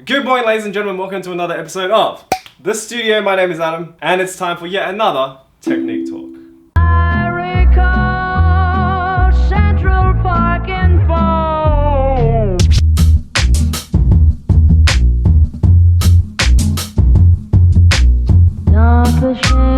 Good morning, ladies and gentlemen, welcome to another episode of The Studio. My name is Adam, and it's time for yet another Technique Talk. I recall Central Park and Fall. Not a shame.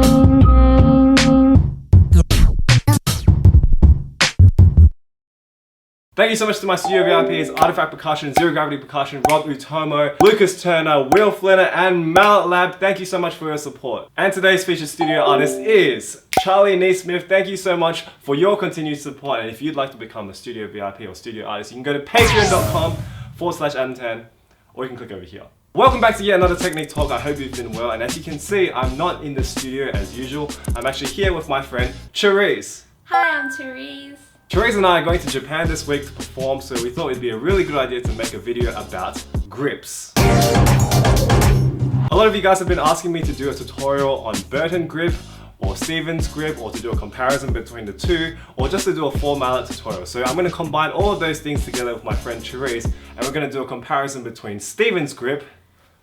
Thank you so much to my studio VIPs, Artifact Percussion, Zero Gravity Percussion, Rob Utomo, Lucas Turner, Will Flinner, and Mallet Lab. Thank you so much for your support. And today's featured studio artist is Charlie Neesmith. Thank you so much for your continued support. And if you'd like to become a studio VIP or studio artist, you can go to patreon.com/Adam10, or you can click over here. Welcome back to yet another Technique Talk. I hope you've been well. And as you can see, I'm not in the studio as usual. I'm actually here with my friend THERESE. Hi, I'm Therese. THERESE and I are going to Japan this week to perform, so we thought it'd be a really good idea to make a video about grips. A lot of you guys have been asking me to do a tutorial on BURTON grip or Stevens grip, or to do a comparison between the two, or just to do a Four-Mallet tutorial. So I'm going to combine all of those things together with my friend THERESE, and we're going to do a comparison between Stevens grip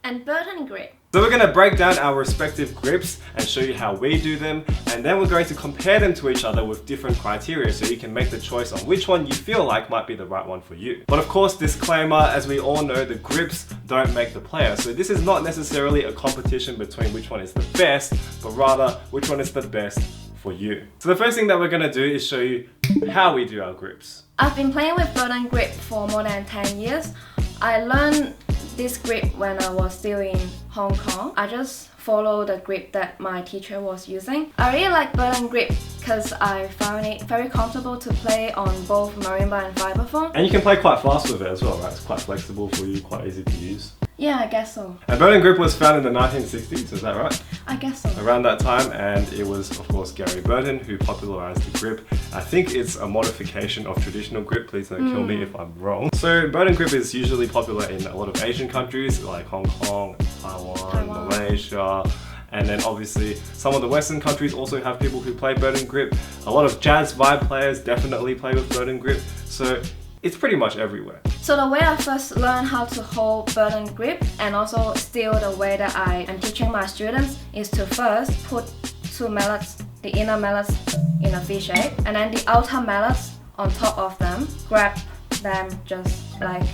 And BURTON grip. So we're going to break down our respective grips and show you how we do them, and then we're going to compare them to each other with different criteria so you can make the choice on which one you feel like might be the right one for you. But of course, disclaimer, as we all know, the grips don't make the player. So this is not necessarily a competition between which one is the best, but rather which one is the best for you. So the first thing that we're going to do is show you how we do our grips. I've been playing with BURTON grip for more than 10 years. I learned this grip when I was still in Hong Kong. I just follow the grip that my teacher was using. I really like BURTON grip because I found it very comfortable to play on both marimba and vibraphone. And you can play quite fast with it as well, right? It's quite flexible for you, quite easy to use. Yeah, I guess so. And BURTON grip was founded in the 1960s, is that right? I guess so. Around that time, and it was of course Gary BURTON who popularized the grip. I think it's a modification of traditional grip, please don't kill me if I'm wrong. So BURTON grip is usually popular in a lot of Asian countries like Hong Kong, Taiwan, Malaysia, and then obviously some of the Western countries also have people who play BURTON grip. A lot of jazz vibe players definitely play with BURTON grip, so it's pretty much everywhere. So the way I first learned how to hold BURTON grip, and also still the way that I am teaching my students, is to first put two mallets, the inner mallets in a V shape, and then the outer mallets on top of them. Grab them just like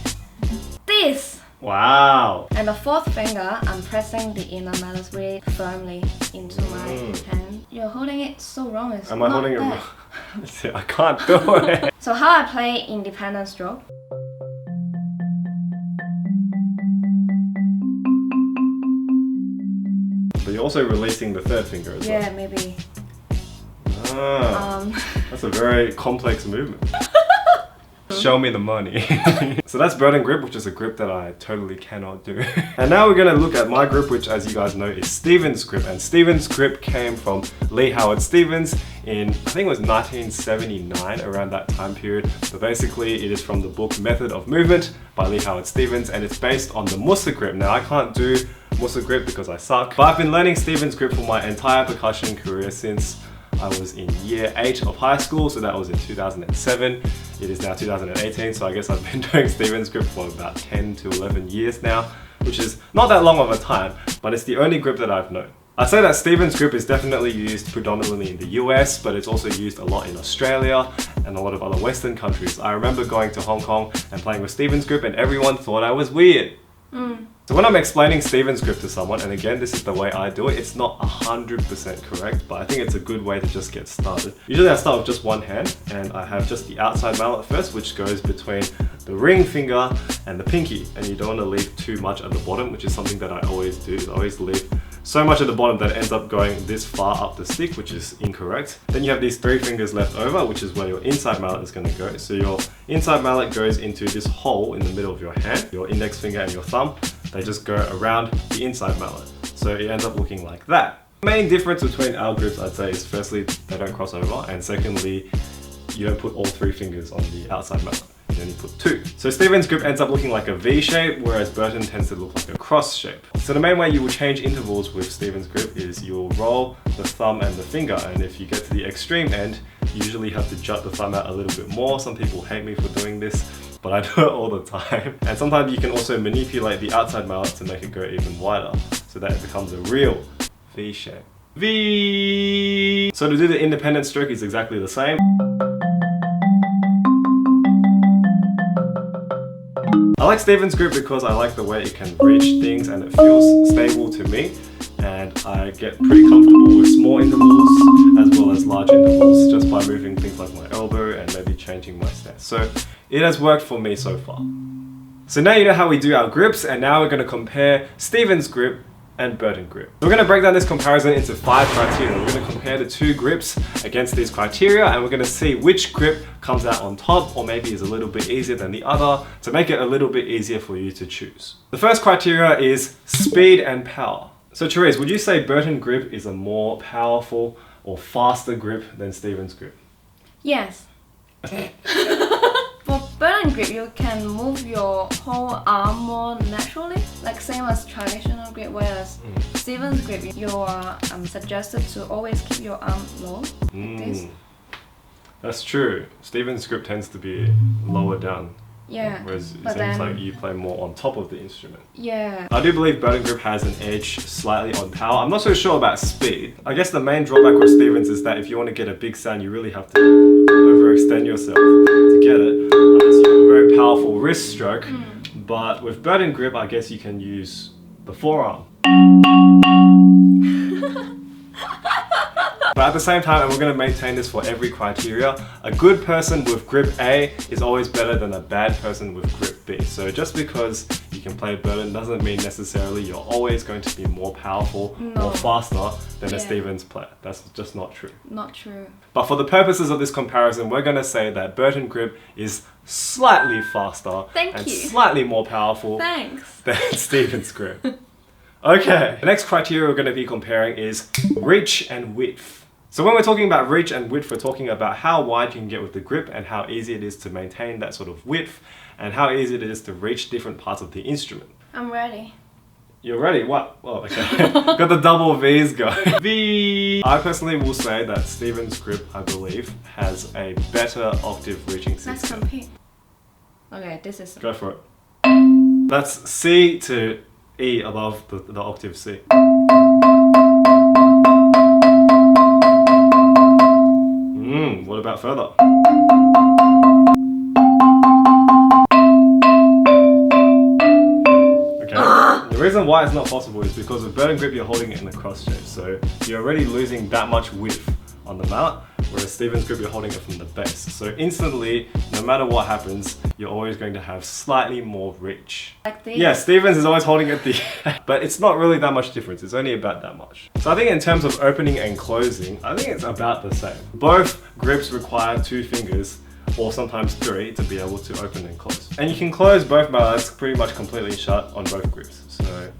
this. Wow! And the fourth finger, I'm pressing the inner mallets really firmly into my hand. You're holding it so wrong. It's Am I not holding it that. wrong? I can't do it. So how I play independent stroke. But you're also releasing the third finger as well. Yeah, maybe. Ah, that's a very complex movement. Show me the money. So that's BURTON grip, which is a grip that I totally cannot do. And now we're going to look at my grip, which as you guys know is Stevens grip. And Stevens grip came from Lee Howard Stevens in, I think it was 1979, around that time period. But basically it is from the book Method of Movement by Lee Howard Stevens, and it's based on the Musa grip. Now I can't do Musa grip because I suck, but I've been learning Stevens grip for my entire percussion career since I was in year 8 of high school, so that was in 2007. It is now 2018, so I guess I've been doing Stevens grip for about 10 to 11 years now, which is not that long of a time, but it's the only grip that I've known. I'd say that Stevens grip is definitely used predominantly in the US, but it's also used a lot in Australia and a lot of other Western countries. I remember going to Hong Kong and playing with Stevens grip, and everyone thought I was weird. So when I'm explaining Stevens grip to someone, and again this is the way I do it, it's not 100% correct, but I think it's a good way to just get started. Usually I start with just one hand, and I have just the outside mallet first, which goes between the ring finger and the pinky, and you don't want to leave too much at the bottom, which is something that I always do. I always leave so much at the bottom that it ends up going this far up the stick, which is incorrect. Then you have these three fingers left over, which is where your inside mallet is going to go. So your inside mallet goes into this hole in the middle of your hand. Your index finger and your thumb, they just go around the inside mallet. So it ends up looking like that. The main difference between our grips, I'd say, is firstly, they don't cross over, and secondly, you don't put all three fingers on the outside mallet. You only put two. So Stevens grip ends up looking like a V shape, whereas BURTON tends to look like a cross shape. So the main way you will change intervals with Stevens grip is you'll roll the thumb and the finger, and if you get to the extreme end, you usually have to jut the thumb out a little bit more. Some people hate me for doing this, but I do it all the time. And sometimes you can also manipulate the outside mallet to make it go even wider, so that it becomes a real V shape. V. So to do the independent stroke is exactly the same. I like Stephen's grip because I like the way it can reach things and it feels stable to me. And I get pretty comfortable with small intervals as well as large intervals just by moving things like my elbow and maybe changing my stance. So it has worked for me so far. So now you know how we do our grips, and now we're going to compare Stephen's grip and BURTON grip. So we're going to break down this comparison into 5 criteria. We're going to compare the 2 grips against these criteria, and we're going to see which grip comes out on top or maybe is a little bit easier than the other to make it a little bit easier for you to choose. The first criteria is speed and power. So Therese, would you say BURTON grip is a more powerful or faster grip than Stephen's grip? Yes. For BURTON grip, you can move your whole arm more naturally, like same as traditional grip, whereas Stephen's grip, you are suggested to always keep your arm low, like this. That's true. Stephen's grip tends to be lower down. Yeah. Whereas it seems like you play more on top of the instrument. Yeah. I do believe BURTON grip has an edge slightly on power. I'm not so sure about speed. I guess the main drawback with Stephen's is that if you want to get a big sound, you really have to overextend yourself to get it. Unless you have a very powerful wrist stroke. But with BURTON grip, I guess you can use the forearm. But at the same time, and we're going to maintain this for every criteria, a good person with grip A is always better than a bad person with grip B. So just because you can play BURTON doesn't mean necessarily you're always going to be more powerful or faster than a Stephen's player. That's just not true. Not true. But for the purposes of this comparison, we're going to say that BURTON grip is slightly faster and slightly more powerful than Stephen's grip. Okay, the next criteria we're going to be comparing is reach and width. So when we're talking about reach and width, we're talking about how wide you can get with the grip and how easy it is to maintain that sort of width and how easy it is to reach different parts of the instrument. I'm ready. You're ready? What? Oh, okay. Got the double V's going. V. I personally will say that Stephen's grip, I believe, has a better octave reaching system. Let's compete. Okay, this is... Go for it. That's C to E above the octave C. What about further? Okay. The reason why it's not possible is because with BURTON grip you're holding it in a cross shape, so you're already losing that much width on the mallet, whereas Stephen's grip you're holding it from the base. So instantly, no matter what happens, you're always going to have slightly more reach. Like this? Yeah, Stephen's is always holding it but it's not really that much difference, it's only about that much. So I think in terms of opening and closing, I think it's about the same. Both grips require 2 fingers, or sometimes 3, to be able to open and close. And you can close both mallets pretty much completely shut on both grips. So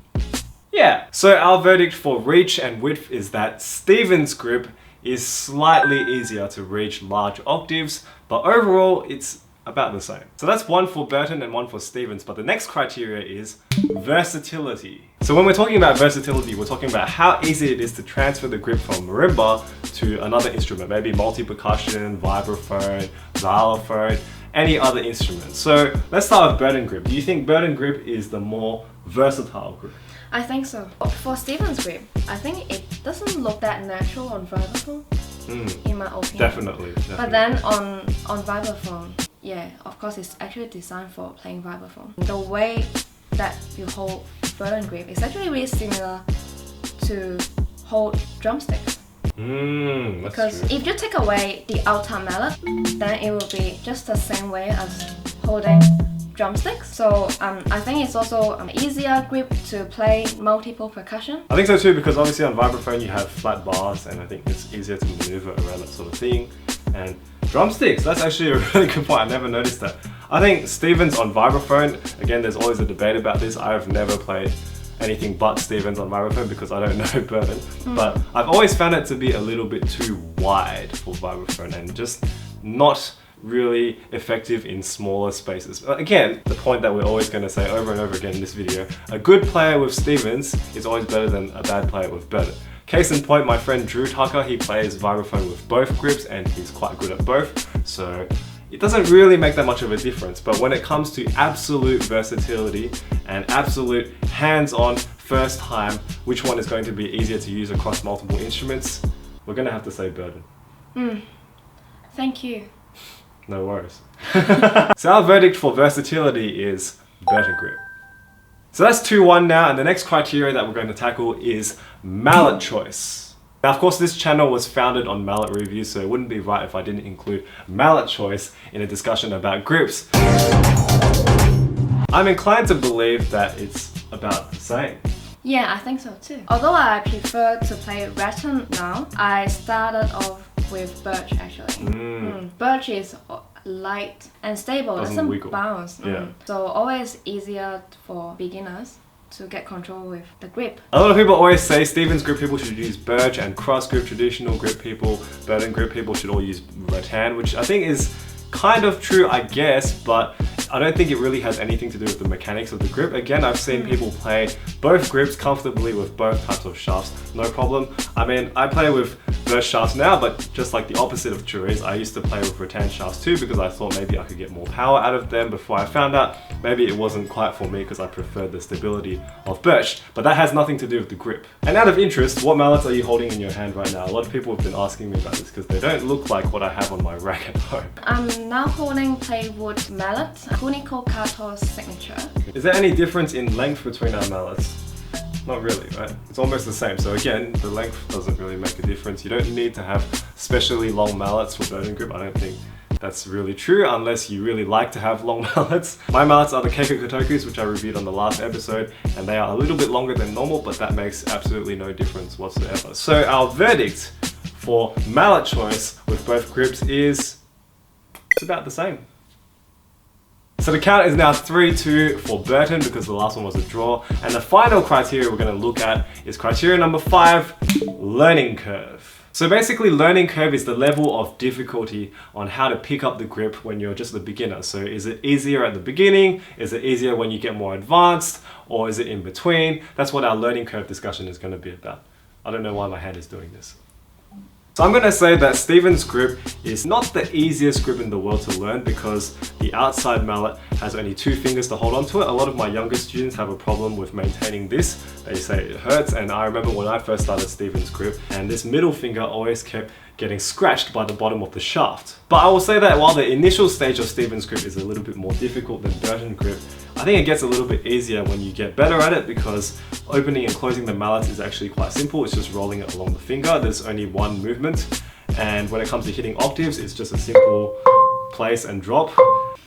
yeah. So our verdict for reach and width is that Stephen's grip is slightly easier to reach large octaves, but overall it's about the same. So that's one for BURTON and one for Stephen's, but the next criteria is versatility. So when we're talking about versatility, we're talking about how easy it is to transfer the grip from marimba to another instrument, maybe multi-percussion, vibraphone, xylophone, any other instrument. So let's start with BURTON grip. Do you think BURTON grip is the more versatile grip? I think so. For Stephen's grip, I think it doesn't look that natural on vibraphone, in my opinion. Definitely. But then on vibraphone, yeah, of course it's actually designed for playing vibraphone. The way that you hold BURTON grip is actually really similar to hold drumsticks. Because true. if you take away the outer mallet, then it will be just the same way as holding drumsticks. So I think it's also an easier grip to play multiple percussion. I think so too, because obviously on vibraphone you have flat bars and I think it's easier to maneuver around that sort of thing. And drumsticks, that's actually a really good point, I never noticed that. I think Stephen's on vibraphone, again there's always a debate about this, I've never played anything but Stephen's on vibraphone because I don't know BURTON, but I've always found it to be a little bit too wide for vibraphone and just not really effective in smaller spaces. Again, the point that we're always going to say over and over again in this video, a good player with Stephen's is always better than a bad player with BURTON. Case in point, my friend Drew Tucker, he plays vibraphone with both grips and he's quite good at both. So it doesn't really make that much of a difference. But when it comes to absolute versatility and absolute hands-on first time, which one is going to be easier to use across multiple instruments, we're going to have to say BURTON. Thank you. No worries. So our verdict for versatility is BURTON grip. So that's 2-1 now, and the next criteria that we're going to tackle is mallet choice. Now, of course, this channel was founded on mallet reviews, so it wouldn't be right if I didn't include mallet choice in a discussion about grips. I'm inclined to believe that it's about the same. Yeah, I think so too. Although I prefer to play rattan now, I started off with birch actually. Birch is light and stable, doesn't wiggle. bounce. Yeah. So always easier for beginners to get control with the grip. A lot of people always say Stevens grip people should use birch, and cross grip traditional grip people, BURTON grip people should all use rattan, which I think is kind of true, I guess, but I don't think it really has anything to do with the mechanics of the grip. Again, I've seen people play both grips comfortably with both types of shafts, no problem. I mean, I play with birch shafts now, but just like the opposite of THERESE, I used to play with rattan shafts too because I thought maybe I could get more power out of them before I found out maybe it wasn't quite for me because I preferred the stability of birch. But that has nothing to do with the grip. And out of interest, what mallets are you holding in your hand right now? A lot of people have been asking me about this because they don't look like what I have on my rack at home. I'm now holding plywood mallet, Kuniko signature. Is there any difference in length between our mallets? Not really, right? It's almost the same. So again, the length doesn't really make a difference. You don't need to have specially long mallets for BURTON grip. I don't think that's really true unless you really like to have long mallets. My mallets are the Keiko which I reviewed on the last episode, and they are a little bit longer than normal, but that makes absolutely no difference whatsoever. So our verdict for mallet choice with both grips is it's about the same. So the count is now 3-2 for BURTON because the last one was a draw. And the final criteria we're going to look at is criteria number 5, learning curve. So basically, learning curve is the level of difficulty on how to pick up the grip when you're just a beginner. So is it easier at the beginning? Is it easier when you get more advanced? Or is it in between? That's what our learning curve discussion is going to be about. I don't know why my hand is doing this. So I'm going to say that Stevens grip is not the easiest grip in the world to learn because the outside mallet has only 2 fingers to hold onto it. A lot of my younger students have a problem with maintaining this. They say it hurts, and I remember when I first started Stevens grip and this middle finger always kept getting scratched by the bottom of the shaft. But I will say that while the initial stage of Stevens grip is a little bit more difficult than BURTON grip, I think it gets a little bit easier when you get better at it because opening and closing the mallets is actually quite simple. It's just rolling it along the finger. There's only one movement. And when it comes to hitting octaves, it's just a simple place and drop.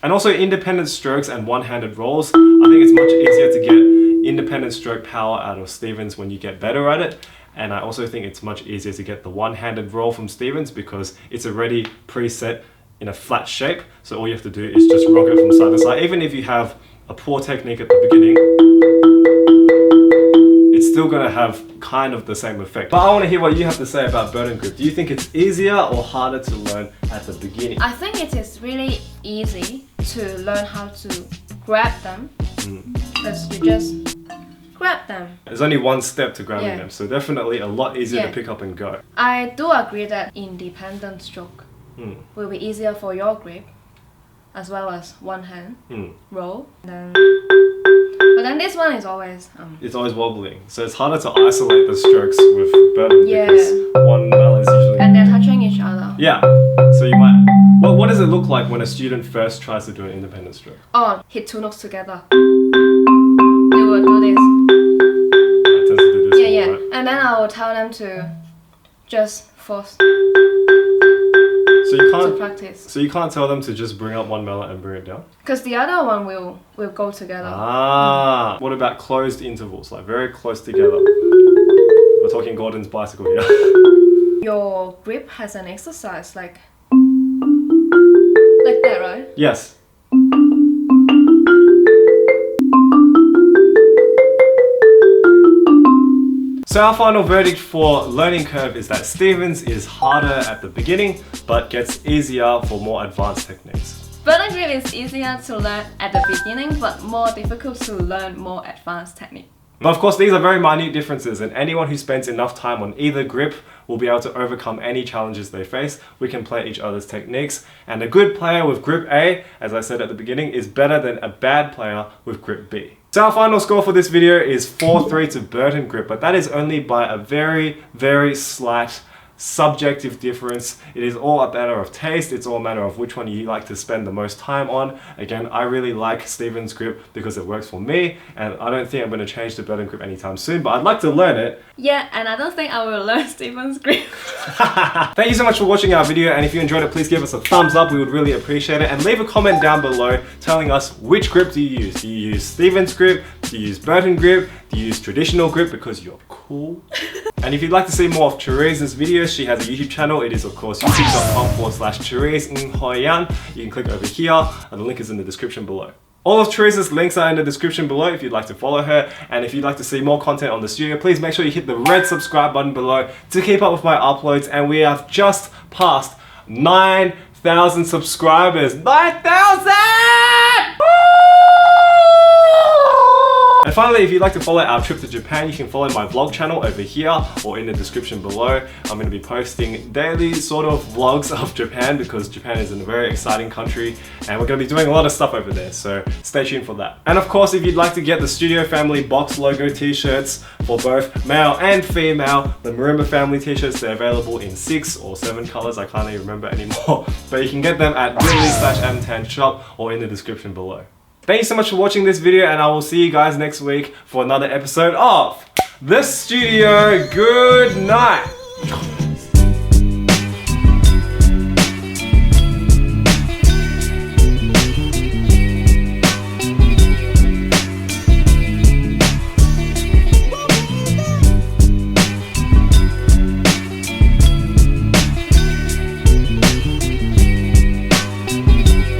And also independent strokes and one-handed rolls. I think it's much easier to get independent stroke power out of Stevens when you get better at it. And I also think it's much easier to get the one-handed roll from Stevens because it's already preset in a flat shape. So all you have to do is just rock it from side to side. Even if you have a poor technique at the beginning, it's still going to have kind of the same effect. But I want to hear what you have to say about BURTON grip. Do you think it's easier or harder to learn at the beginning? I think it is really easy to learn how to grab them because you just grab them. There's only one step to grabbing them, so definitely a lot easier to pick up and go. I do agree that independent stroke will be easier for your grip as well as one hand roll. But then this one is always it's always wobbling, so it's harder to isolate the strokes with BURTON because one mallet is usually and they're touching each other. Yeah, so you might. What does it look like when a student first tries to do an independent stroke? Oh, hit 2 notes together. They will do this. I tend to do this more, right? And then I will tell them to just force. So you can't to practice. So you can't tell them to just bring up one mallet and bring it down? Because the other one will go together. Ah. What about closed intervals, like very close together? We're talking Gordon's bicycle here. Your grip has an exercise like that, right? Yes. So our final verdict for learning curve is that Stevens is harder at the beginning, but gets easier for more advanced techniques. BURTON grip is easier to learn at the beginning, but more difficult to learn more advanced technique. But of course, these are very minute differences, and anyone who spends enough time on either grip will be able to overcome any challenges they face. We can play each other's techniques, and a good player with grip A, as I said at the beginning, is better than a bad player with grip B. So our final score for this video is 4-3 to Burton grip, but that is only by a very, very slight subjective difference. It is all a matter of taste. It's all a matter of which one you like to spend the most time on. Again, I really like Steven's grip because it works for me, and I don't think I'm going to change to Burton grip anytime soon, but I'd like to learn it. Yeah, and I don't think I will learn Steven's grip. Thank you so much for watching our video, and if you enjoyed it, please give us a thumbs up. We would really appreciate it, and leave a comment down below telling us which grip do you use. Do you use Steven's grip? Do you use Burton grip? Do you use traditional grip because you're cool? And if you'd like to see more of Therese's videos, she has a YouTube channel. It is of course youtube.com/Therese Nguyen. You can click over here, and the link is in the description below. All of Therese's links are in the description below if you'd like to follow her, and if you'd like to see more content on the studio, please make sure you hit the red subscribe button below to keep up with my uploads. And we have just passed 9,000 subscribers. 9,000! And finally, if you'd like to follow our trip to Japan, you can follow my vlog channel over here or in the description below. I'm going to be posting daily sort of vlogs of Japan because Japan is a very exciting country and we're going to be doing a lot of stuff over there, so stay tuned for that. And of course, if you'd like to get the Studio Family box logo t-shirts for both male and female, the Marimba Family t-shirts, they're available in 6 or 7 colors, I can't even remember anymore, but you can get them at bit.ly/m10shop or in the description below. Thank you so much for watching this video, and I will see you guys next week for another episode of The Studio. Good night!